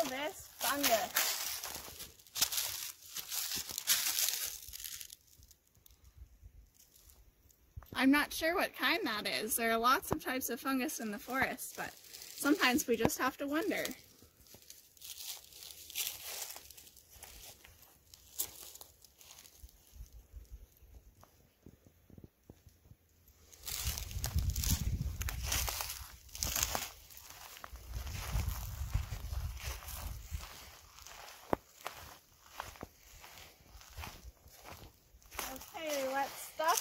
kill this fungus. I'm not sure what kind that is. There are lots of types of fungus in the forest, but sometimes we just have to wonder.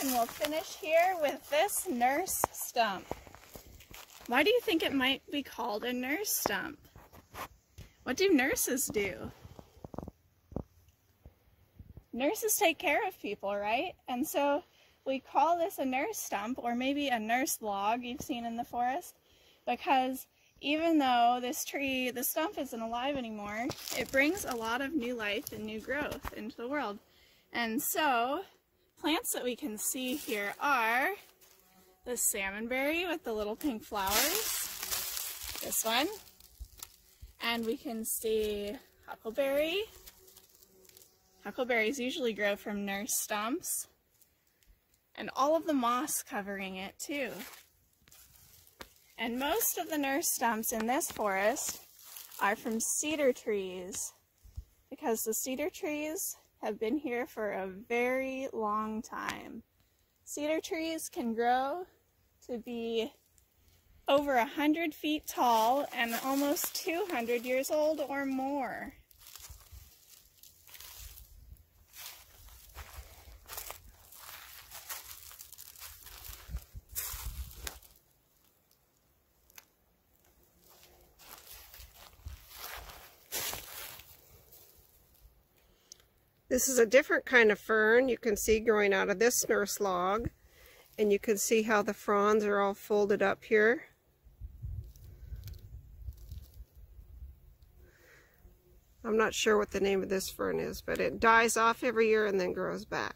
And we'll finish here with this nurse stump. Why do you think it might be called a nurse stump? What do nurses do? Nurses take care of people, right? And so we call this a nurse stump, or maybe a nurse log you've seen in the forest, because even though this tree, the stump isn't alive anymore, it brings a lot of new life and new growth into the world. And so plants that we can see here are the salmonberry with the little pink flowers, this one, and we can see huckleberry. Huckleberries usually grow from nurse stumps, and all of the moss covering it too. And most of the nurse stumps in this forest are from cedar trees, because the cedar trees have been here for a very long time. Cedar trees can grow to be over 100 feet tall and almost 200 years old or more. This is a different kind of fern you can see growing out of this nurse log, and you can see how the fronds are all folded up here. I'm not sure what the name of this fern is, but it dies off every year and then grows back.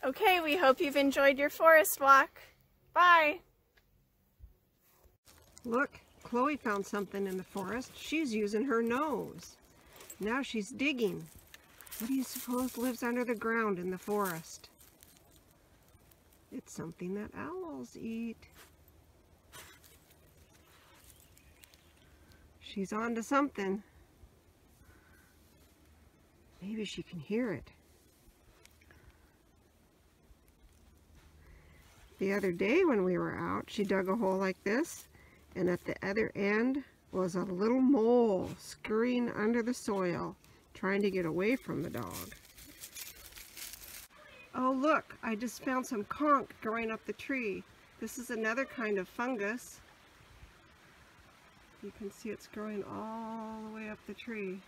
Okay, we hope you've enjoyed your forest walk. Bye! Look, Chloe found something in the forest. She's using her nose. Now she's digging. What do you suppose lives under the ground in the forest? It's something that owls eat. She's on to something. Maybe she can hear it. The other day when we were out, she dug a hole like this, and at the other end was a little mole scurrying under the soil, trying to get away from the dog. Oh look, I just found some conch growing up the tree. This is another kind of fungus. You can see it's growing all the way up the tree.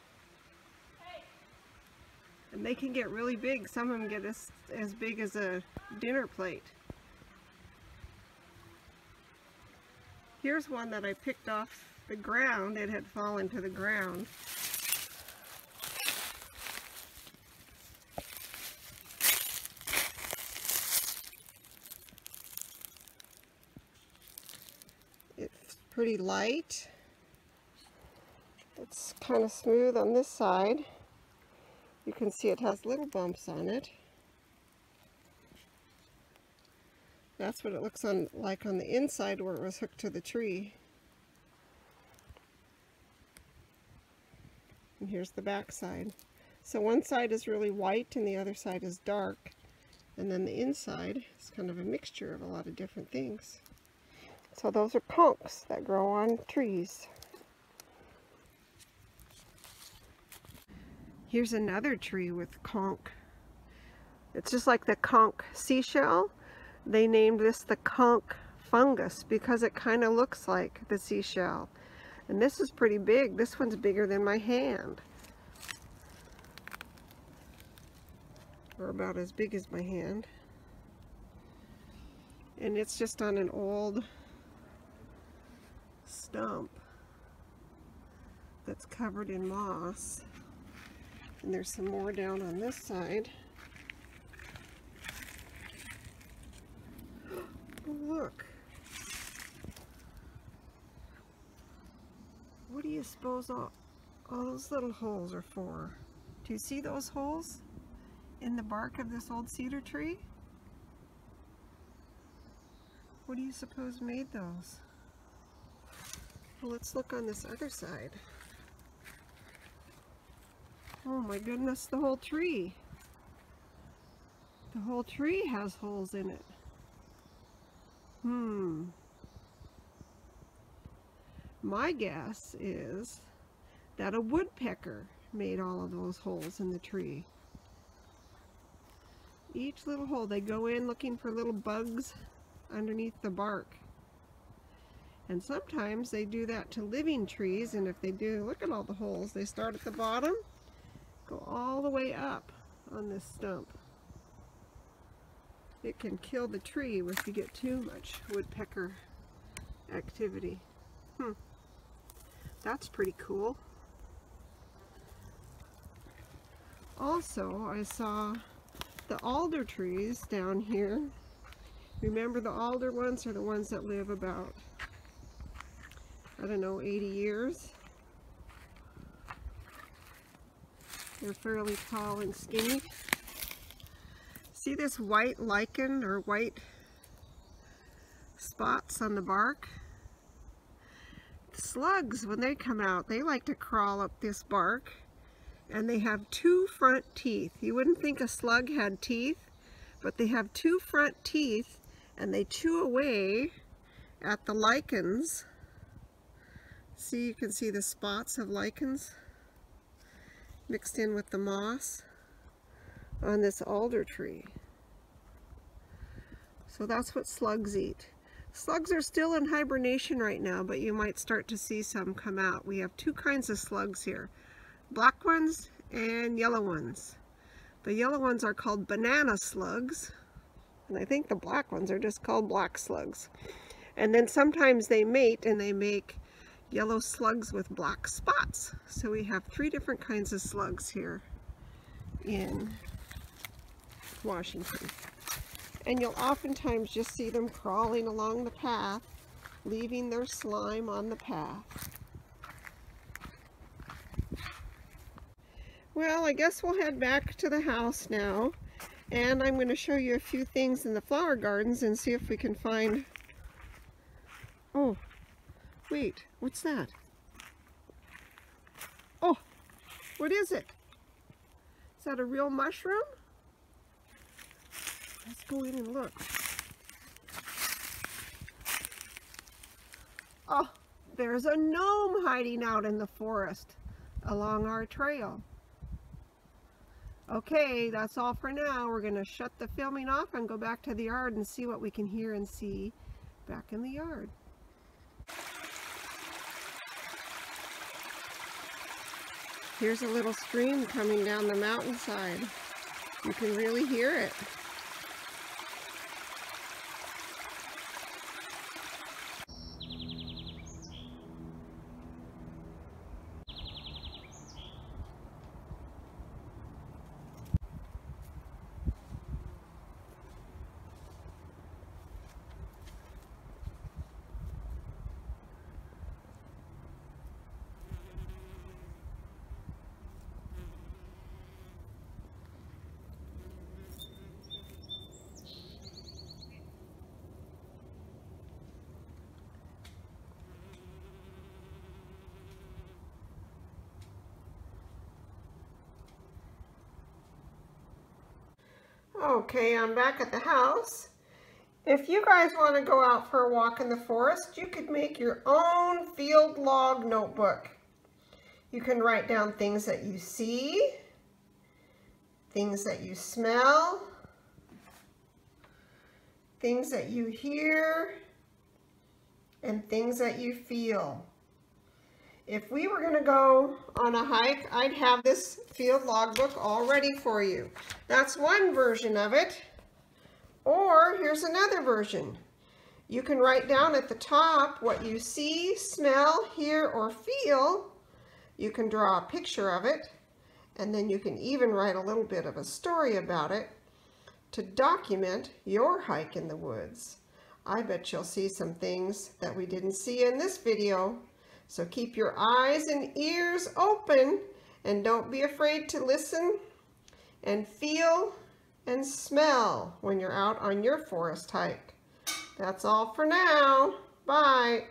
And they can get really big. Some of them get as big as a dinner plate. Here's one that I picked off the ground. It had fallen to the ground. It's pretty light. It's kind of smooth on this side. You can see it has little bumps on it. That's what it looks like on the inside where it was hooked to the tree. And here's the back side. So one side is really white and the other side is dark. And then the inside is kind of a mixture of a lot of different things. So those are conchs that grow on trees. Here's another tree with conch. It's just like the conch seashell. They named this the conch fungus because it kind of looks like the seashell. And this is pretty big. This one's bigger than my hand. Or about as big as my hand. And it's just on an old stump that's covered in moss. And there's some more down on this side. Oh, look. you suppose all those little holes are for? Do you see those holes in the bark of this old cedar tree? What do you suppose made those? Well, let's look on this other side. Oh my goodness, the whole tree. The whole tree has holes in it. My guess is that a woodpecker made all of those holes in the tree. Each little hole, they go in looking for little bugs underneath the bark. And sometimes they do that to living trees, and if they do, look at all the holes. They start at the bottom, go all the way up on this stump. It can kill the tree if you get too much woodpecker activity. That's pretty cool. Also, I saw the alder trees down here. Remember, the alder ones are the ones that live about, I don't know, 80 years. They're fairly tall and skinny. See this white lichen or white spots on the bark? The slugs, when they come out, they like to crawl up this bark, and they have two front teeth. You wouldn't think a slug had teeth, but they have two front teeth, and they chew away at the lichens. See, you can see the spots of lichens mixed in with the moss on this alder tree. So that's what slugs eat. Slugs are still in hibernation right now, but you might start to see some come out. We have two kinds of slugs here, black ones and yellow ones. The yellow ones are called banana slugs, and I think the black ones are just called black slugs. And then sometimes they mate and they make yellow slugs with black spots. So we have three different kinds of slugs here in Washington. And you'll oftentimes just see them crawling along the path, leaving their slime on the path. Well, I guess we'll head back to the house now, and I'm going to show you a few things in the flower gardens and see if we can find... Oh, wait, what's that? Oh, what is it? Is that a real mushroom? Let's go in and look. Oh, there's a gnome hiding out in the forest along our trail. Okay, that's all for now. We're going to shut the filming off and go back to the yard and see what we can hear and see back in the yard. Here's a little stream coming down the mountainside. You can really hear it. Okay, I'm back at the house. If you guys want to go out for a walk in the forest, you could make your own field log notebook. You can write down things that you see, things that you smell, things that you hear, and things that you feel. If we were going to go on a hike, I'd have this field logbook all ready for you. That's one version of it. Or here's another version. You can write down at the top what you see, smell, hear, or feel. You can draw a picture of it, and then you can even write a little bit of a story about it to document your hike in the woods. I bet you'll see some things that we didn't see in this video. So keep your eyes and ears open and don't be afraid to listen and feel and smell when you're out on your forest hike. That's all for now. Bye.